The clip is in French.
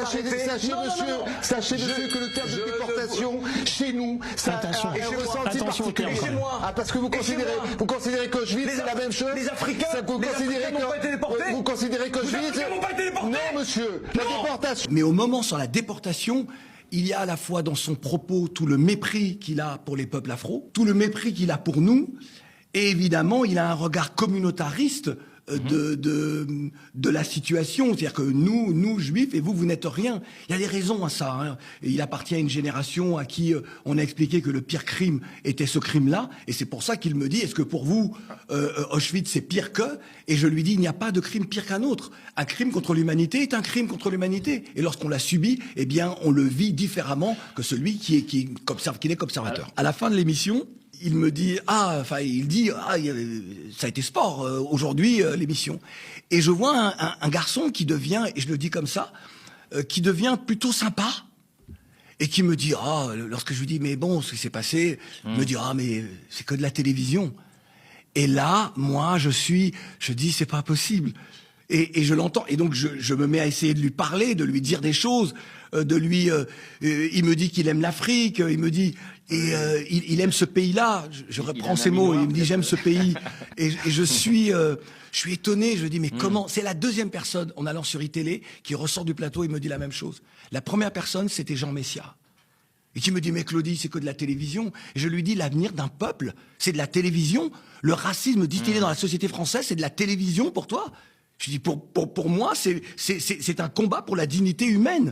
sachez, monsieur, que le terme de déportation, chez nous, ça a un ressenti particulier. Ah, parce que vous considérez qu'Auschwitz, c'est la même chose? Les Africains n'ont pas été déportés? Vous considérez qu'Auschwitz... Les Africains n'ont pas été déportés? Non, monsieur, la déportation... Mais au moment sur la déportation, il y a à la fois dans son propos tout le mépris qu'il a pour les peuples afro, tout le mépris qu'il a pour nous, et évidemment, il a un regard communautariste de la situation. C'est-à-dire que nous, juifs, et vous n'êtes rien. Il y a des raisons à ça. Hein. Et il appartient à une génération à qui on a expliqué que le pire crime était ce crime-là. Et c'est pour ça qu'il me dit, est-ce que pour vous, Auschwitz, c'est pire que? Et je lui dis, il n'y a pas de crime pire qu'un autre. Un crime contre l'humanité est un crime contre l'humanité. Et lorsqu'on l'a subi, eh bien, on le vit différemment que celui qui n'est qu'observateur. À la fin de l'émission, il me dit, ça a été sport aujourd'hui, l'émission. Et je vois un garçon qui devient, et je le dis comme ça, qui devient plutôt sympa. Et qui me dit, lorsque je lui dis, mais bon, ce qui s'est passé, il me dit, mais c'est que de la télévision. Et là, moi, je dis, c'est pas possible. Et je l'entends. Et donc, je me mets à essayer de lui parler, de lui dire des choses, il me dit qu'il aime l'Afrique, il me dit, il aime ce pays-là. Je reprends ces mots, il me dit, j'aime ce pays. Et je suis étonné, je dis, mais comment? C'est la deuxième personne, en allant sur iTélé, qui ressort du plateau et me dit la même chose. La première personne, c'était Jean Messia. Et qui me dit, mais Claudie, c'est que de la télévision. Et je lui dis, l'avenir d'un peuple, c'est de la télévision. Le racisme distillé dans la société française, c'est de la télévision pour toi? Je dis, pour moi, c'est un combat pour la dignité humaine.